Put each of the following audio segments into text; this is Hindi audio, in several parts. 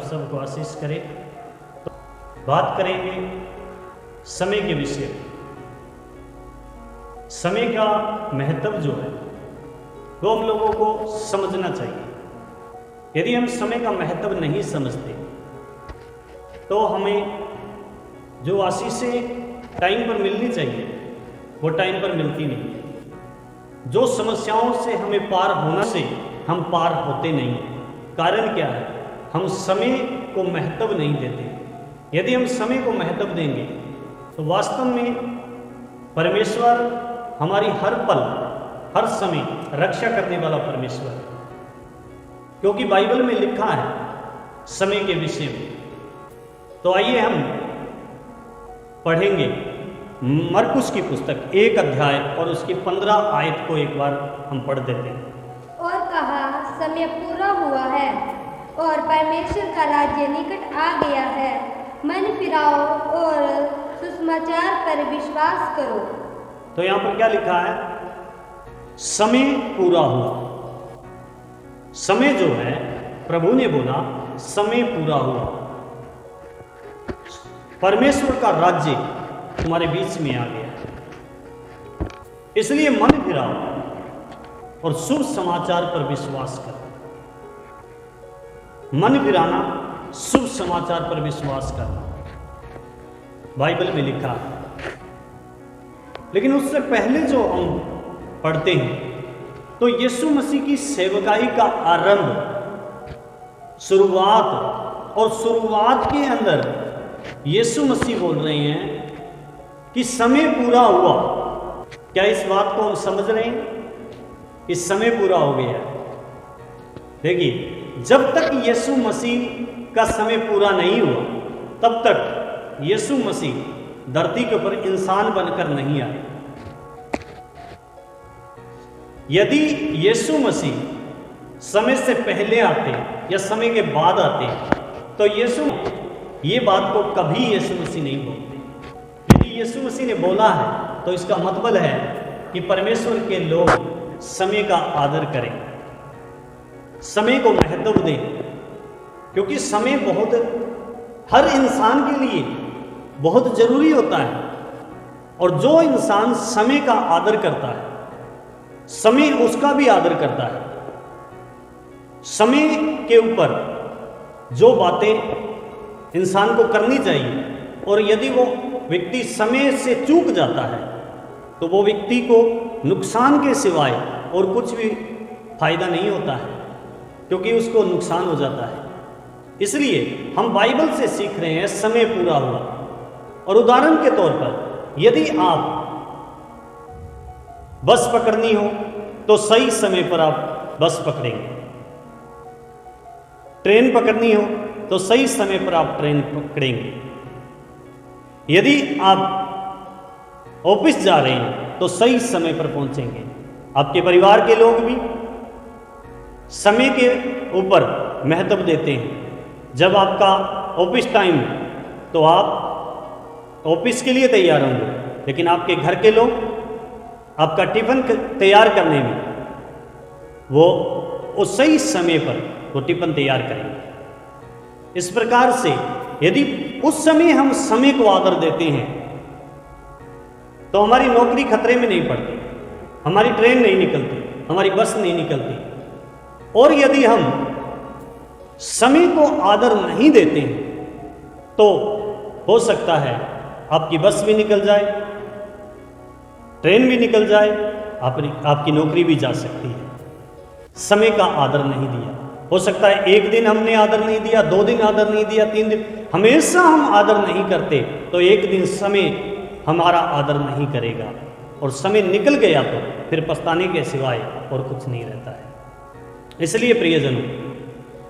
आप सबको आशीष करे। तो बात करेंगे समय के विषय में। समय का महत्व जो है वो हम लोगों को समझना चाहिए। यदि हम समय का महत्व नहीं समझते तो हमें जो आशीषें टाइम पर मिलनी चाहिए वो टाइम पर मिलती नहीं है। जो समस्याओं से हमें पार होना से हम पार होते नहीं। कारण क्या है? हम समय को महत्व नहीं देते। यदि हम समय को महत्व देंगे तो वास्तव में परमेश्वर हमारी हर पल हर समय रक्षा करने वाला परमेश्वर है। क्योंकि बाइबल में लिखा है समय के विषय में। तो आइए हम पढ़ेंगे मरकुस की पुस्तक 1 अध्याय और उसकी 15 आयत को एक बार हम पढ़ देते हैं। और कहा, समय पूरा हुआ है और परमेश्वर का राज्य निकट आ गया है। मन फिराओ और सुसमाचार पर विश्वास करो। तो यहाँ पर क्या लिखा है? समय पूरा हुआ। समय जो है, प्रभु ने बोला समय पूरा हुआ। परमेश्वर का राज्य तुम्हारे बीच में आ गया। इसलिए मन फिराओ और शुभ समाचार पर विश्वास करो। मन फिराना, शुभ समाचार पर विश्वास करना बाइबल में लिखा है। लेकिन उससे पहले जो हम पढ़ते हैं तो यीशु मसीह की सेवकाई का आरंभ, शुरुआत, और शुरुआत के अंदर यीशु मसीह बोल रहे हैं कि समय पूरा हुआ। क्या इस बात को हम समझ रहे हैं कि समय पूरा हो गया है? देखिए, जब तक यीशु मसीह का समय पूरा नहीं हुआ तब तक यीशु मसीह धरती के ऊपर इंसान बनकर नहीं आए। यदि यीशु मसीह समय से पहले आते या समय के बाद आते तो ये बात को कभी यीशु मसीह नहीं बोलते। यदि यीशु मसीह ने बोला है तो इसका मतलब है कि परमेश्वर के लोग समय का आदर करें, समय को महत्व दें। क्योंकि समय हर इंसान के लिए बहुत जरूरी होता है। और जो इंसान समय का आदर करता है, समय उसका भी आदर करता है। समय के ऊपर जो बातें इंसान को करनी चाहिए, और यदि वो व्यक्ति समय से चूक जाता है तो वो व्यक्ति को नुकसान के सिवाय और कुछ भी फायदा नहीं होता है, क्योंकि उसको नुकसान हो जाता है। इसलिए हम बाइबल से सीख रहे हैं समय पूरा हुआ। और उदाहरण के तौर पर यदि आप बस पकड़नी हो तो सही समय पर आप बस पकड़ेंगे। ट्रेन पकड़नी हो तो सही समय पर आप ट्रेन पकड़ेंगे। यदि आप ऑफिस जा रहे हैं तो सही समय पर पहुंचेंगे। आपके परिवार के लोग भी समय के ऊपर महत्व देते हैं। जब आपका ऑफिस टाइम तो आप ऑफिस के लिए तैयार होंगे, लेकिन आपके घर के लोग आपका टिफिन तैयार करने में वो उस सही समय पर वो टिफिन तैयार करेंगे। इस प्रकार से यदि उस समय हम समय को आदर देते हैं तो हमारी नौकरी खतरे में नहीं पड़ती, हमारी ट्रेन नहीं निकलती, हमारी बस नहीं निकलती। और यदि हम समय को आदर नहीं देते हैं तो हो सकता है आपकी बस भी निकल जाए, ट्रेन भी निकल जाए, आपकी नौकरी भी जा सकती है। समय का आदर नहीं दिया। हो सकता है एक दिन हमने आदर नहीं दिया, 2 दिन आदर नहीं दिया, 3 दिन, हमेशा हम आदर नहीं करते तो एक दिन समय हमारा आदर नहीं करेगा। और समय निकल गया तो फिर पछताने के सिवाय और कुछ नहीं रहता है। इसलिए प्रियजनों,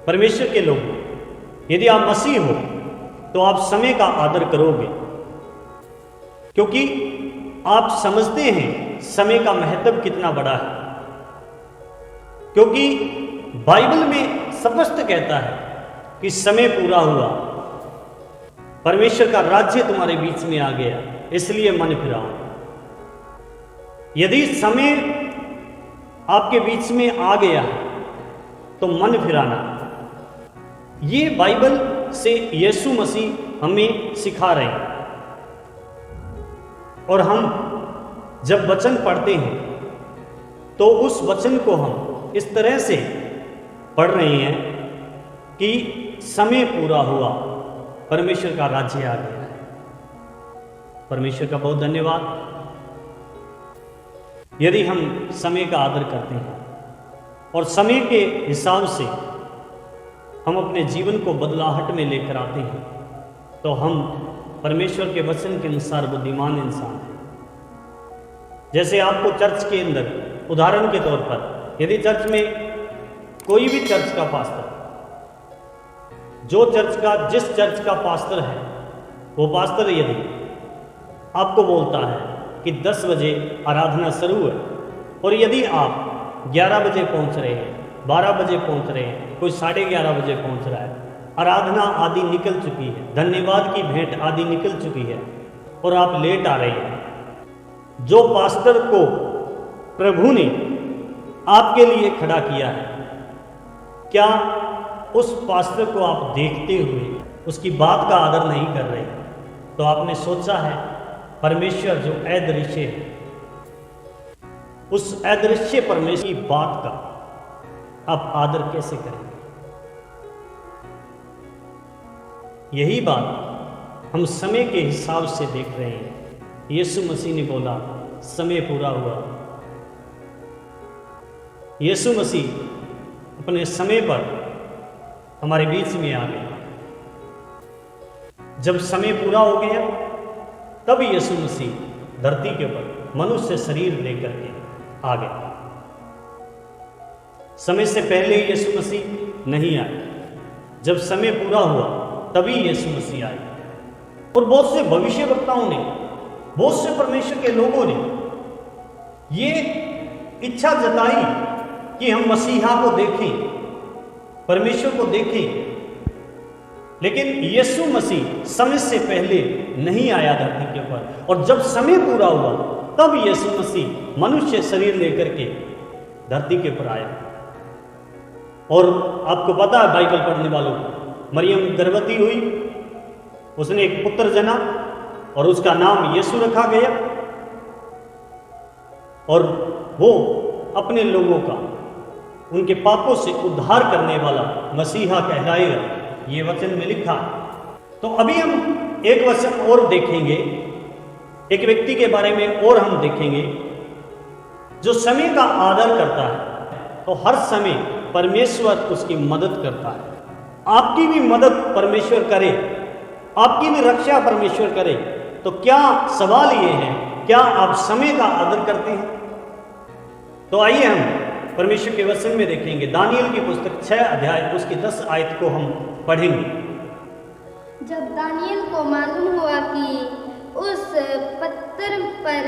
परमेश्वर के लोग, यदि आप मसीह हो तो आप समय का आदर करोगे, क्योंकि आप समझते हैं समय का महत्व कितना बड़ा है। क्योंकि बाइबल में स्पष्ट कहता है कि समय पूरा हुआ, परमेश्वर का राज्य तुम्हारे बीच में आ गया, इसलिए मन फिराओ। यदि समय आपके बीच में आ गया तो मन फिराना, ये बाइबल से यीशु मसीह हमें सिखा रहे हैं। और हम जब वचन पढ़ते हैं तो उस वचन को हम इस तरह से पढ़ रहे हैं कि समय पूरा हुआ, परमेश्वर का राज्य आ गया है। परमेश्वर का बहुत धन्यवाद। यदि हम समय का आदर करते हैं और समय के हिसाब से हम अपने जीवन को बदलाहट में लेकर आते हैं तो हम परमेश्वर के वचन के अनुसार बुद्धिमान इंसान हैं। जैसे आपको चर्च के अंदर उदाहरण के तौर पर, यदि चर्च में कोई भी चर्च का पास्टर, जिस चर्च का पास्टर है, वो पास्टर यदि आपको बोलता है कि 10 बजे आराधना शुरू है और यदि आप 11 बजे पहुंच रहे हैं, 12 बजे पहुंच रहे हैं, कोई 11:30 बजे पहुंच रहा है, आराधना आदि निकल चुकी है, धन्यवाद की भेंट आदि निकल चुकी है और आप लेट आ रहे हैं, जो पास्टर को प्रभु ने आपके लिए खड़ा किया है, क्या उस पास्टर को आप देखते हुए उसकी बात का आदर नहीं कर रहे? तो आपने सोचा है परमेश्वर जो अदृश्य है, उस अदृश्य परमेश्वर की बात का आप आदर कैसे करेंगे? यही बात हम समय के हिसाब से देख रहे हैं। यीशु मसीह ने बोला समय पूरा हुआ। यीशु मसीह अपने समय पर हमारे बीच में आ गए। जब समय पूरा हो गया तब यीशु मसीह धरती के ऊपर मनुष्य शरीर लेकर के आ गए। समय से पहले यीशु मसीह नहीं आए। जब समय पूरा हुआ तभी यीशु मसीह आए। और बहुत से भविष्यवक्ताओं ने, बहुत से परमेश्वर के लोगों ने ये इच्छा जताई कि हम मसीहा को देखें, परमेश्वर को देखें, लेकिन यीशु मसीह समय से पहले नहीं आया धरती के ऊपर। और जब समय पूरा हुआ तब यीशु मसीह मनुष्य शरीर लेकर के धरती के ऊपर आया। और आपको पता है, बाइबल पढ़ने वालों को, मरियम गर्भवती हुई, उसने एक पुत्र जना और उसका नाम यीशु रखा गया। और वो अपने लोगों का उनके पापों से उद्धार करने वाला मसीहा कहलाएगा, ये वचन में लिखा। तो अभी हम एक वचन और देखेंगे, एक व्यक्ति के बारे में और हम देखेंगे जो समय का आदर करता है। तो हर समय परमेश्वर उसकी मदद करता है। आपकी भी मदद परमेश्वर करे, आपकी भी रक्षा परमेश्वर करे। तो क्या सवाल ये है, क्या आप समय का आदर करते हैं? तो आइए हम परमेश्वर के वचन में देखेंगे। दानियल की पुस्तक 6 अध्याय उसकी 10 आयत को हम पढ़ेंगे। जब दानियल को मालूम हुआ कि उस पत्र पर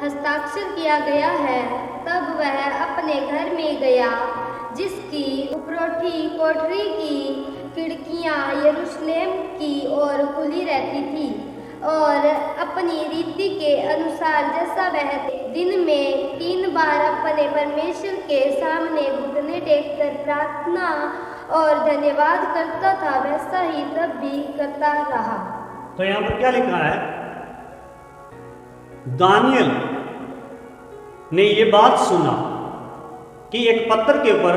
हस्ताक्षर किया गया है, तब वह अपने घर में गया, जिसकी उपरोठी कोठरी की खिड़कियां यरूशलेम की ओर खुली रहती थी। और अपनी रीति के अनुसार जैसा वह दिन में 3 बार अपने परमेश्वर के सामने घुटने टेककर प्रार्थना और धन्यवाद करता था, वैसा ही तब भी करता रहा। तो यहाँ पर क्या लिखा है? दानियल ने ये बात सुना कि एक पत्र के ऊपर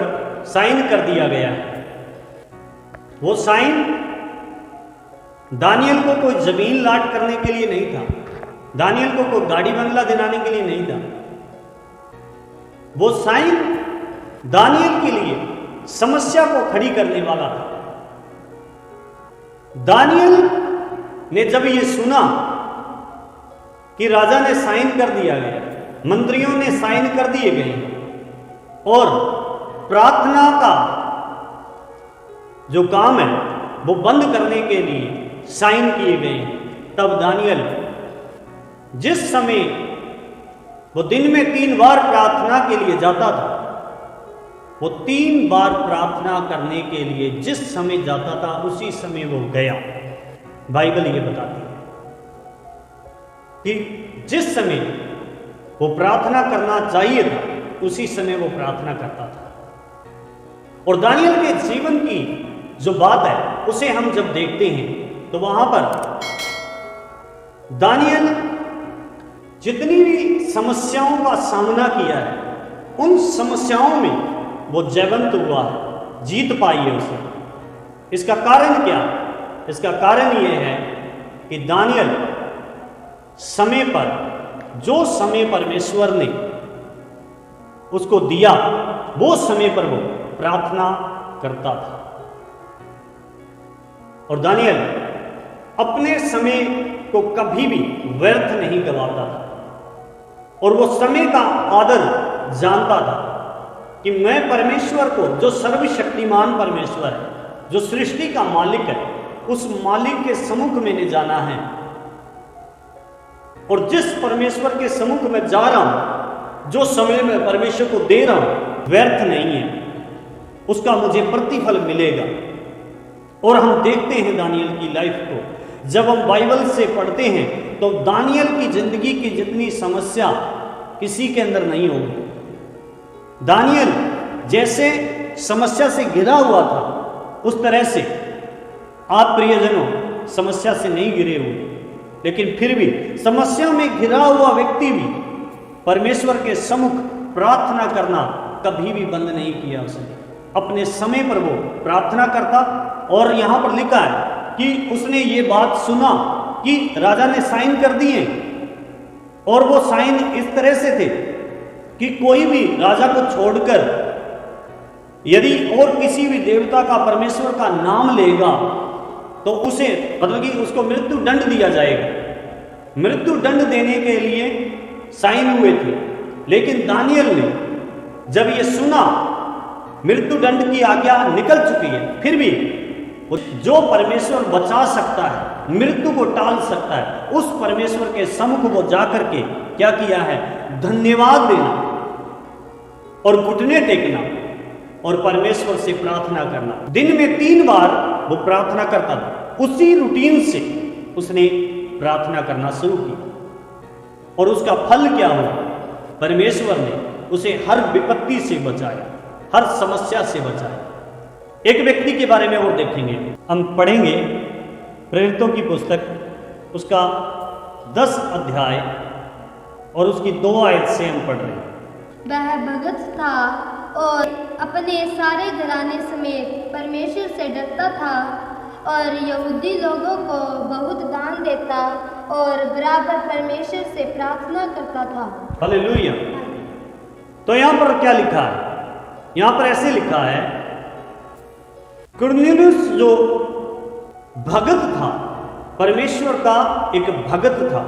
साइन कर दिया गया है। वो साइन दानियल को कोई जमीन लाट करने के लिए नहीं था, दानियल को कोई गाड़ी बंगला दिलाने के लिए नहीं था। वो साइन दानियल के लिए समस्या को खड़ी करने वाला था। दानियल ने जब ये सुना कि राजा ने साइन कर दिया गया, मंत्रियों ने साइन कर दिए गए और प्रार्थना का जो काम है वो बंद करने के लिए साइन किए गए, तब दानियल जिस समय वो दिन में 3 बार प्रार्थना के लिए जाता था, वो 3 बार प्रार्थना करने के लिए जिस समय जाता था उसी समय वो गया। बाइबल ये बताती है कि जिस समय वो प्रार्थना करना चाहिए था उसी समय वो प्रार्थना करता था। और दानियल के जीवन की जो बात है उसे हम जब देखते हैं तो वहां पर दानियल जितनी भी समस्याओं का सामना किया है उन समस्याओं में वो जयवंत हुआ है, जीत पाई है उसे। इसका कारण क्या? इसका कारण ये है कि दानियल समय पर, जो समय परमेश्वर ने उसको दिया वो समय पर वो प्रार्थना करता था। और दानियल अपने समय को कभी भी व्यर्थ नहीं गवाता था और वो समय का आदर जानता था कि मैं परमेश्वर को, जो सर्वशक्तिमान परमेश्वर है, जो सृष्टि का मालिक है, उस मालिक के सम्मुख मैंने जाना है और जिस परमेश्वर के सम्मुख में जा रहा हूं, जो समय मैं परमेश्वर को दे रहा हूं, व्यर्थ नहीं है, उसका मुझे प्रतिफल मिलेगा। और हम देखते हैं दानियल की लाइफ को, जब हम बाइबल से पढ़ते हैं तो दानियल की जिंदगी की जितनी समस्या किसी के अंदर नहीं होगी। दानियल जैसे समस्या से घिरा हुआ था उस तरह से आप प्रियजनों समस्या से नहीं घिरे हुए, लेकिन फिर भी समस्या में घिरा हुआ व्यक्ति भी परमेश्वर के सम्मुख प्रार्थना करना कभी भी बंद नहीं किया उसने। अपने समय पर वो प्रार्थना करता और यहां पर लिखा है कि उसने ये बात सुना कि राजा ने साइन कर दिए और वो साइन इस तरह से थे कि कोई भी राजा को छोड़कर यदि और किसी भी देवता का, परमेश्वर का नाम लेगा तो उसे, मतलब कि उसको मृत्यु दंड दिया जाएगा। मृत्यु दंड देने के लिए साइन हुए थे, लेकिन दानियल ने जब ये सुना मृत्यु दंड की आज्ञा निकल चुकी है, फिर भी जो परमेश्वर बचा सकता है, मृत्यु को टाल सकता है, उस परमेश्वर के सम्मुख वो जाकर के क्या किया है? धन्यवाद देना और घुटने टेकना और परमेश्वर से प्रार्थना करना। दिन में 3 बार वो प्रार्थना करता था। उसी रूटीन से उसने प्रार्थना करना शुरू की और उसका फल क्या हुआ? परमेश्वर ने उसे हर विपत्ति से बचाया, हर समस्या से बचाया। एक व्यक्ति के बारे में वो देखेंगे, हम पढ़ेंगे प्रेरितों की पुस्तक, उसका 10 अध्याय और उसकी 2 आयत से हम पढ़ रहे हैं। वह भगत था और अपने सारे घराने समेत परमेश्वर से डरता था और यहूदी लोगों को बहुत दान देता और बराबर परमेश्वर से प्रार्थना करता था। हालेलुया। तो यहां पर क्या लिखा है? यहां पर ऐसे लिखा है, कुरनेलियुस जो भगत था, परमेश्वर का एक भगत था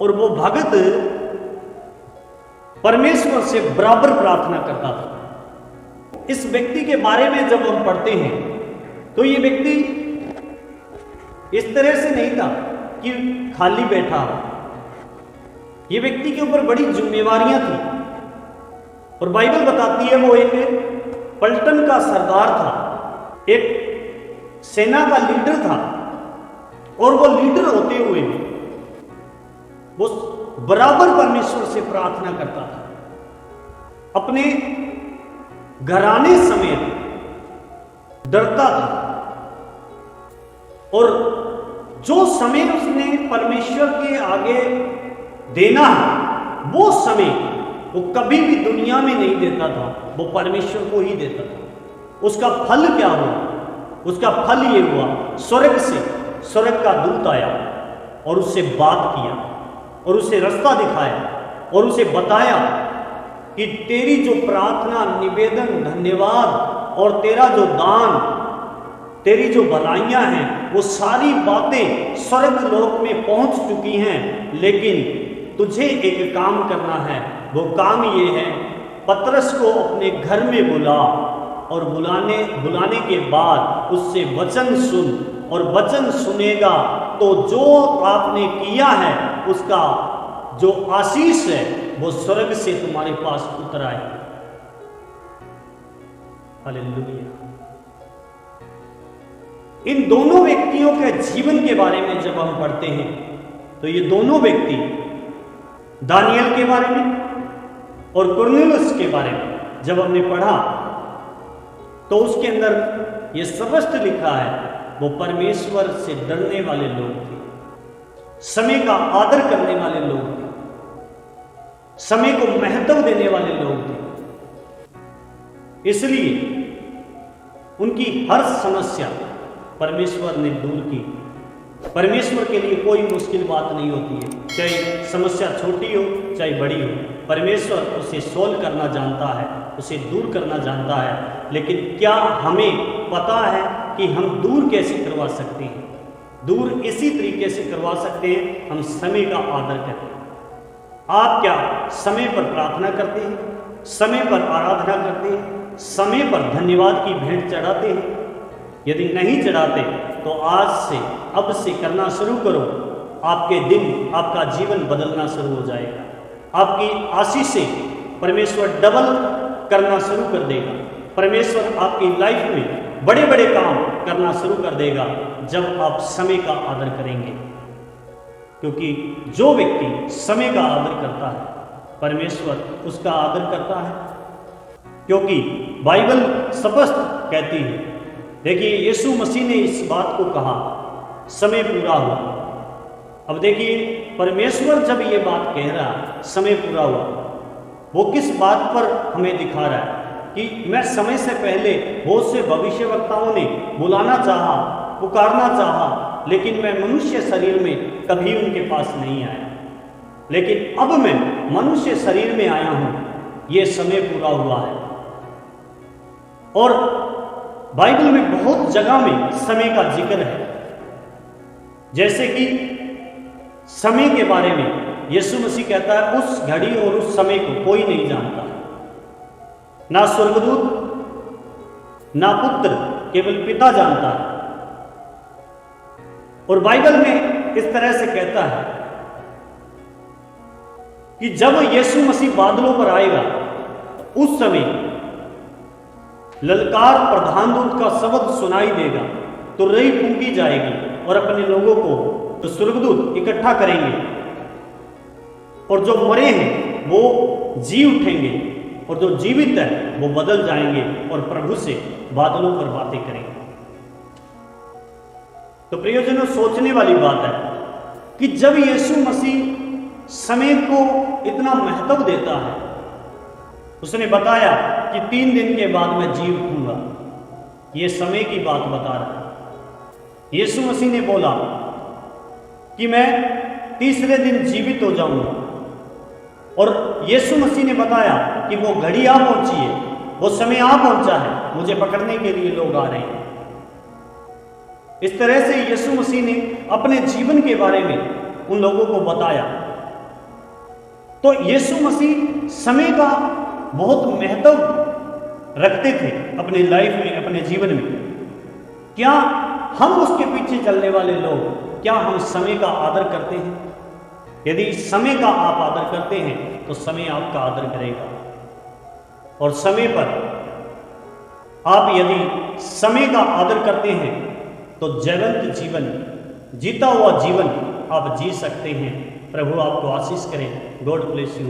और वो भगत परमेश्वर से बराबर प्रार्थना करता था। इस व्यक्ति के बारे में जब हम पढ़ते हैं तो ये व्यक्ति इस तरह से नहीं था कि खाली बैठा हो। ये व्यक्ति के ऊपर बड़ी जिम्मेवारियां थी और बाइबल बताती है वो एक पलटन का सरदार था, एक सेना का लीडर था और वो लीडर होते हुए भी वो बराबर परमेश्वर से प्रार्थना करता था। अपने घराने समेत डरता था और जो समय उसने परमेश्वर के आगे देना है वो समय वो कभी भी दुनिया में नहीं देता था, वो परमेश्वर को ही देता था। उसका फल क्या हुआ? उसका फल ये हुआ, स्वर्ग से स्वर्ग का दूत आया और उससे बात किया और उसे रास्ता दिखाया और उसे बताया कि तेरी जो प्रार्थना, निवेदन, धन्यवाद और तेरा जो दान, तेरी जो भलाइयां हैं, वो सारी बातें स्वर्ग लोक में पहुंच चुकी हैं, लेकिन तुझे एक काम करना है। वो काम ये है, पतरस को अपने घर में बुला और बुलाने के बाद उससे वचन सुन और वचन सुनेगा तो जो आपने किया है उसका जो आशीष है वो स्वर्ग से तुम्हारे पास उतर आए। हालेलुया। इन दोनों व्यक्तियों के जीवन के बारे में जब हम पढ़ते हैं तो ये दोनों व्यक्ति, दानियल के बारे में और कुरनेलियुस के बारे में जब हमने पढ़ा तो उसके अंदर ये स्पष्ट लिखा है, वो परमेश्वर से डरने वाले लोग थे, समय का आदर करने वाले लोग थे, समय को महत्व देने वाले लोग थे। इसलिए उनकी हर समस्या परमेश्वर ने दूर की। परमेश्वर के लिए कोई मुश्किल बात नहीं होती है, चाहे समस्या छोटी हो चाहे बड़ी हो, परमेश्वर उसे सोल्व करना जानता है, उसे दूर करना जानता है। लेकिन क्या हमें पता है कि हम दूर कैसे करवा सकते हैं? दूर इसी तरीके से करवा सकते हैं, हम समय का आदर करें। आप क्या समय पर प्रार्थना करते हैं? समय पर आराधना करते हैं? समय पर धन्यवाद की भेंट चढ़ाते हैं? यदि नहीं चढ़ाते तो आज से, अब से करना शुरू करो। आपके दिन, आपका जीवन बदलना शुरू हो जाएगा। आपकी आशीषें परमेश्वर डबल करना शुरू कर देगा। परमेश्वर आपकी लाइफ में बड़े बड़े काम करना शुरू कर देगा जब आप समय का आदर करेंगे। क्योंकि जो व्यक्ति समय का आदर करता है, परमेश्वर उसका आदर करता है। क्योंकि बाइबल स्पष्ट कहती है, देखिए यीशु मसीह ने इस बात को कहा, समय पूरा हुआ। अब देखिए परमेश्वर जब ये बात कह रहा है समय पूरा हुआ, वो किस बात पर हमें दिखा रहा है कि मैं समय से पहले बहुत से भविष्यवक्ताओं ने बुलाना चाहा, पुकारना चाहा, लेकिन मैं मनुष्य शरीर में कभी उनके पास नहीं आया। लेकिन अब मैं मनुष्य शरीर में आया हूं, ये समय पूरा हुआ है। और बाइबल में बहुत जगह में समय का जिक्र है। जैसे कि समय के बारे में यीशु मसीह कहता है, उस घड़ी और उस समय को कोई नहीं जानता, ना स्वर्गदूत ना पुत्र, केवल पिता जानता है। और बाइबल में इस तरह से कहता है कि जब यीशु मसीह बादलों पर आएगा, उस समय ललकार प्रधान दूत का शब्द सुनाई देगा, तो रई फूंकी जाएगी और अपने लोगों को तो स्वर्गदूत इकट्ठा करेंगे, और जो मरे हैं वो जी उठेंगे, और जो जीवित है वो बदल जाएंगे और प्रभु से बादलों पर बातें करेंगे। तो प्रियजनों, सोचने वाली बात है कि जब यीशु मसीह समय को इतना महत्व देता है, उसने बताया कि 3 दिन के बाद मैं जी उठूंगा, ये समय की बात बता रहा है। यीशु मसीह ने बोला कि मैं तीसरे दिन जीवित हो जाऊंगा, और यीशु मसीह ने बताया कि वो घड़ी आ पहुंची है, वो समय आ पहुंचा है, मुझे पकड़ने के लिए लोग आ रहे हैं। इस तरह से यीशु मसीह ने अपने जीवन के बारे में उन लोगों को बताया। तो यीशु मसीह समय का बहुत महत्व रखते थे अपने लाइफ में, अपने जीवन में। क्या हम उसके पीछे चलने वाले लोग, क्या हम समय का आदर करते हैं? यदि समय का आप आदर करते हैं तो समय आपका आदर करेगा। और समय पर आप यदि समय का आदर करते हैं तो जीवंत जीवन, जीता हुआ जीवन आप जी सकते हैं। प्रभु आपको आशीष करें। God bless you.